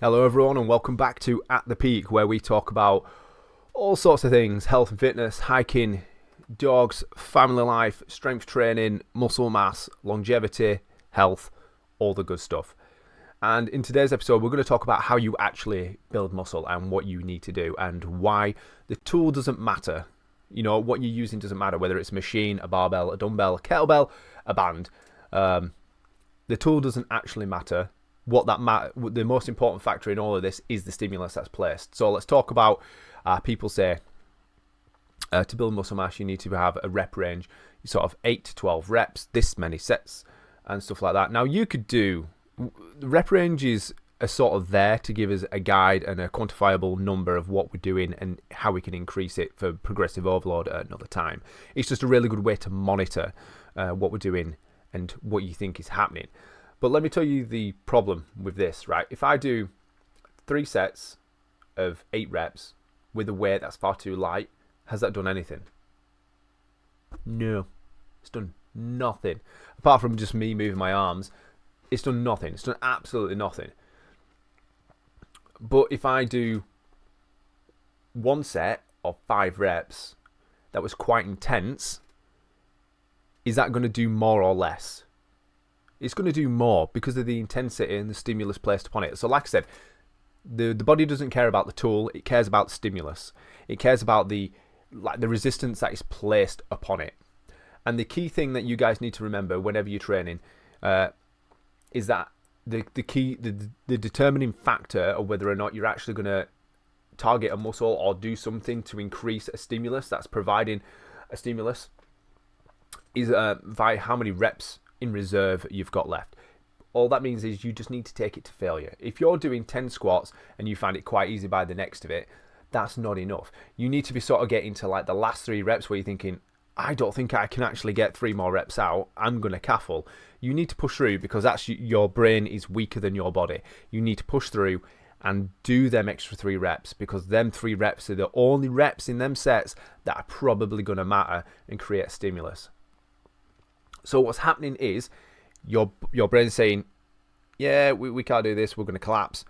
Hello, everyone, and welcome back to At the Peak, where we talk about all sorts of things: health and fitness, hiking, dogs, family life, strength training, muscle mass, longevity, health, all the good stuff. And in today's episode, we're going to talk about how you actually build muscle and what you need to do, and why the tool doesn't matter. You know, what you're using doesn't matter, whether it's a machine, a barbell, a dumbbell, a kettlebell, a band. The tool doesn't actually matter. The most important factor in all of this is the stimulus that's placed. So let's talk about, people say to build muscle mass you need to have a rep range, sort of 8 to 12 reps, this many sets and stuff like that. Now you could do, the rep ranges are sort of there to give us a guide and a quantifiable number of what we're doing and how we can increase it for progressive overload at another time. It's just a really good way to monitor what we're doing and what you think is happening. But let me tell you the problem with this, right? If I do 3 sets of 8 reps with a weight that's far too light, has that done anything? No. It's done nothing. Apart from just me moving my arms, it's done nothing. It's done absolutely nothing. But if I do 1 set of 5 reps that was quite intense, is that going to do more or less? It's going to do more because of the intensity and the stimulus placed upon it. So like I said, the body doesn't care about the tool, it cares about the stimulus. It cares about the resistance that is placed upon it. And the key thing that you guys need to remember whenever you're training is that the determining factor of whether or not you're actually going to target a muscle or do something to increase a stimulus that's providing a stimulus is by how many reps in reserve you've got left. All that means is you just need to take it to failure. If you're doing 10 squats and you find it quite easy by the next of it, that's not enough. You need to be sort of getting to like the last 3 reps where you're thinking, I don't think I can actually get 3 more reps out. I'm going to caffle. You need to push through because that's your brain is weaker than your body. You need to push through and do them extra 3 reps because them 3 reps are the only reps in them sets that are probably going to matter and create stimulus. So what's happening is your brain's saying, yeah, we can't do this, we're going to collapse.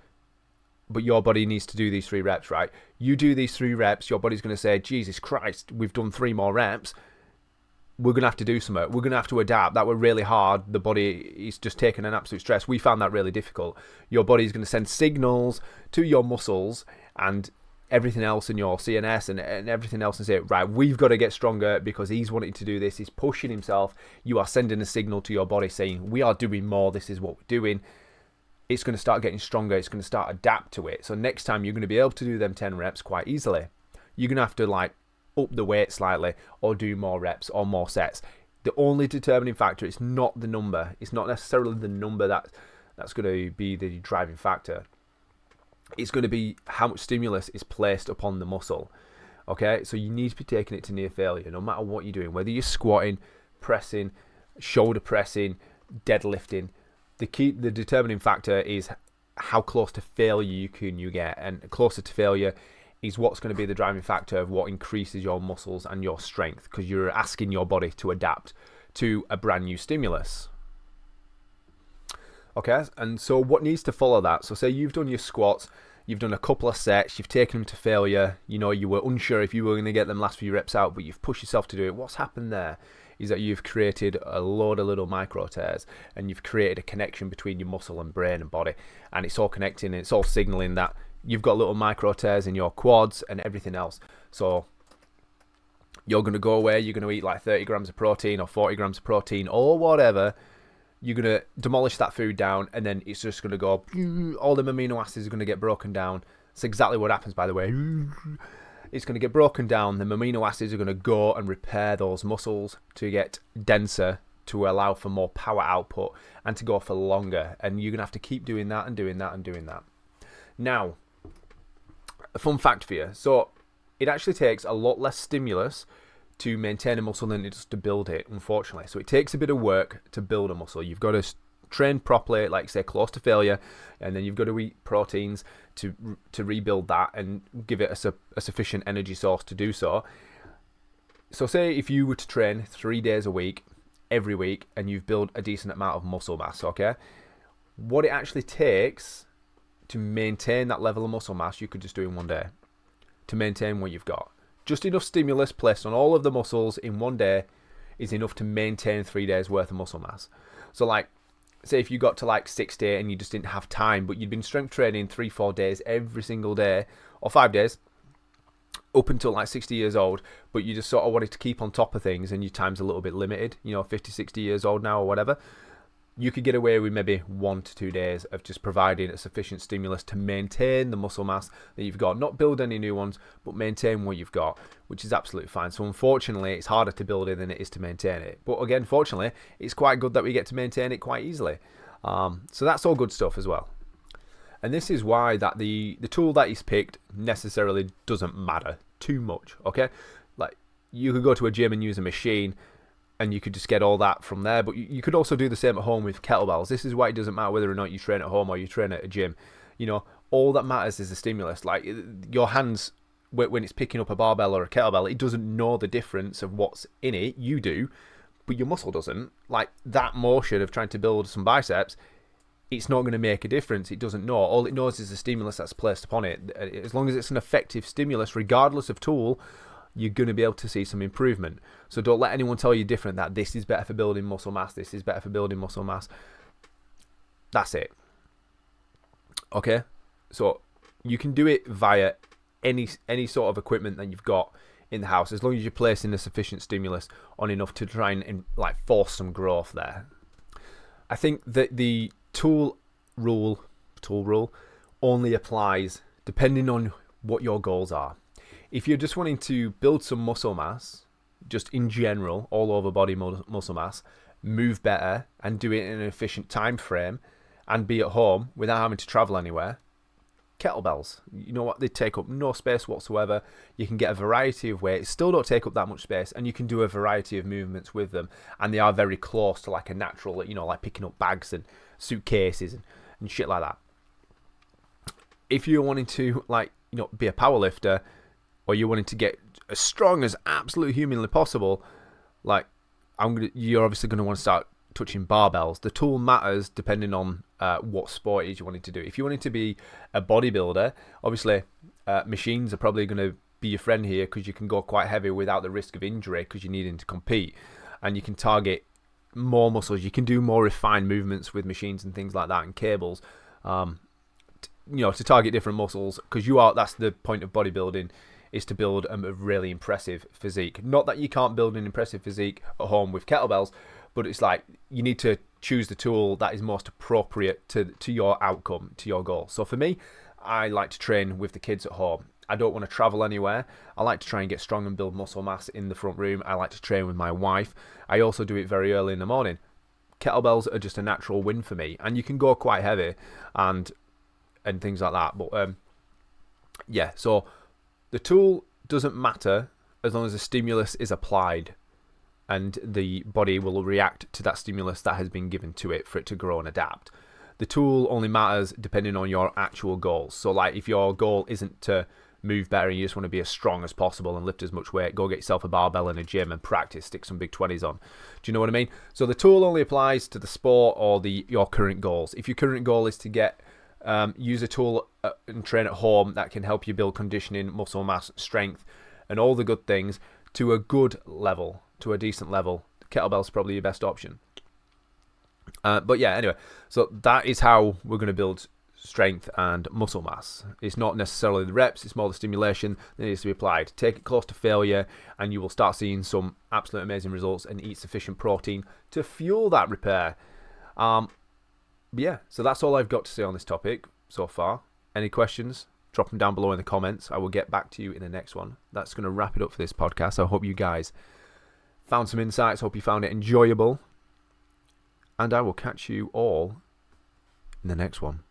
But your body needs to do these 3 reps, right? You do these 3 reps, your body's going to say, Jesus Christ, we've done 3 more reps. We're going to have to do something. We're going to have to adapt. That were really hard. The body is just taking an absolute stress. We found that really difficult. Your body's going to send signals to your muscles and everything else in your CNS and everything else and say, right, we've got to get stronger because he's wanting to do this. He's pushing himself. You are sending a signal to your body saying, we are doing more. This is what we're doing. It's going to start getting stronger. It's going to start adapt to it. So next time you're going to be able to do them 10 reps quite easily. You're going to have to like up the weight slightly or do more reps or more sets. The only determining factor is not the number. It's not necessarily the number that's going to be the driving factor. It's going to be how much stimulus is placed upon the muscle. Okay, so you need to be taking it to near failure no matter what you're doing, whether you're squatting, pressing, shoulder pressing, deadlifting. The determining factor is how close to failure you get, and closer to failure is what's going to be the driving factor of what increases your muscles and your strength, because you're asking your body to adapt to a brand new stimulus. Okay, and so what needs to follow that? So say you've done your squats, you've done a couple of sets, you've taken them to failure, you know, you were unsure if you were going to get them last few reps out, but you've pushed yourself to do it. What's happened there is that you've created a load of little micro tears and you've created a connection between your muscle and brain and body, and it's all connecting and it's all signaling that you've got little micro tears in your quads and everything else. So you're going to go away, you're going to eat like 30 grams of protein or 40 grams of protein or whatever. You're going to demolish that food down, and then it's just going to go, all the amino acids are going to get broken down. That's exactly what happens, by the way. It's going to get broken down. The amino acids are going to go and repair those muscles to get denser, to allow for more power output and to go for longer. And you're going to have to keep doing that and doing that and doing that. Now, a fun fact for you. So it actually takes a lot less stimulus to maintain a muscle than it does to build it, unfortunately. So it takes a bit of work to build a muscle. You've got to train properly, like say close to failure, and then you've got to eat proteins to rebuild that and give it a sufficient energy source to do so. So say if you were to train 3 days a week, every week, and you've built a decent amount of muscle mass, okay? What it actually takes to maintain that level of muscle mass, you could just do in one day to maintain what you've got. Just enough stimulus placed on all of the muscles in one day is enough to maintain 3 days worth of muscle mass. So like, say if you got to like 60 and you just didn't have time, but you'd been strength training 3-4 days every single day, or 5 days, up until like 60 years old, but you just sort of wanted to keep on top of things and your time's a little bit limited, 50, 60 years old now or whatever, you could get away with maybe 1 to 2 days of just providing a sufficient stimulus to maintain the muscle mass that you've got. Not build any new ones, but maintain what you've got, which is absolutely fine. So unfortunately, it's harder to build it than it is to maintain it. But again, fortunately, it's quite good that we get to maintain it quite easily. So that's all good stuff as well. And this is why that the tool that he's picked necessarily doesn't matter too much, okay? Like, you could go to a gym and use a machine, and you could just get all that from there. But you could also do the same at home with kettlebells. This is why it doesn't matter whether or not you train at home or you train at a gym. All that matters is the stimulus. Like, your hands, when it's picking up a barbell or a kettlebell, it doesn't know the difference of what's in it. You do, but your muscle doesn't. Like, that motion of trying to build some biceps, it's not going to make a difference. It doesn't know. All it knows is the stimulus that's placed upon it. As long as it's an effective stimulus, regardless of tool, you're going to be able to see some improvement. So don't let anyone tell you different, that this is better for building muscle mass, this is better for building muscle mass. That's it. Okay? So you can do it via any sort of equipment that you've got in the house, as long as you're placing a sufficient stimulus on enough to try and like force some growth there. I think that the tool rule only applies depending on what your goals are. If you're just wanting to build some muscle mass, just in general, all over body muscle mass, move better and do it in an efficient time frame and be at home without having to travel anywhere, kettlebells, you know what, they take up no space whatsoever. You can get a variety of weights, still don't take up that much space, and you can do a variety of movements with them, and they are very close to like a natural, like picking up bags and suitcases and shit like that. If you're wanting to be a power lifter, or you're wanting to get as strong as absolutely humanly possible, you're obviously going to want to start touching barbells. The tool matters depending on what sport it is you wanting to do. If you wanted to be a bodybuilder, obviously machines are probably going to be your friend here, because you can go quite heavy without the risk of injury, because you're needing to compete, and you can target more muscles. You can do more refined movements with machines and things like that, and cables, to target different muscles, because that's the point of bodybuilding, is to build a really impressive physique. Not that you can't build an impressive physique at home with kettlebells, but it's like you need to choose the tool that is most appropriate to your outcome, to your goal. So for me, I like to train with the kids at home. I don't want to travel anywhere. I like to try and get strong and build muscle mass in the front room. I like to train with my wife. I also do it very early in the morning. Kettlebells are just a natural win for me, and you can go quite heavy and things like that. But so the tool doesn't matter as long as the stimulus is applied, and the body will react to that stimulus that has been given to it for it to grow and adapt. The tool only matters depending on your actual goals. So like, if your goal isn't to move better and you just want to be as strong as possible and lift as much weight, go get yourself a barbell in a gym and practice, stick some big 20s on. Do you know what I mean? So the tool only applies to the sport or your current goals. If your current goal is to use a tool and train at home that can help you build conditioning, muscle mass, strength, and all the good things to a good level, to a decent level, kettlebell's probably your best option. But yeah, anyway, so that is how we're going to build strength and muscle mass. It's not necessarily the reps, it's more the stimulation that needs to be applied. Take it close to failure and you will start seeing some absolute amazing results, and eat sufficient protein to fuel that repair. Yeah, so that's all I've got to say on this topic so far. Any questions? Drop them down below in the comments. I will get back to you in the next one. That's going to wrap it up for this podcast. I hope you guys found some insights. Hope you found it enjoyable. And I will catch you all in the next one.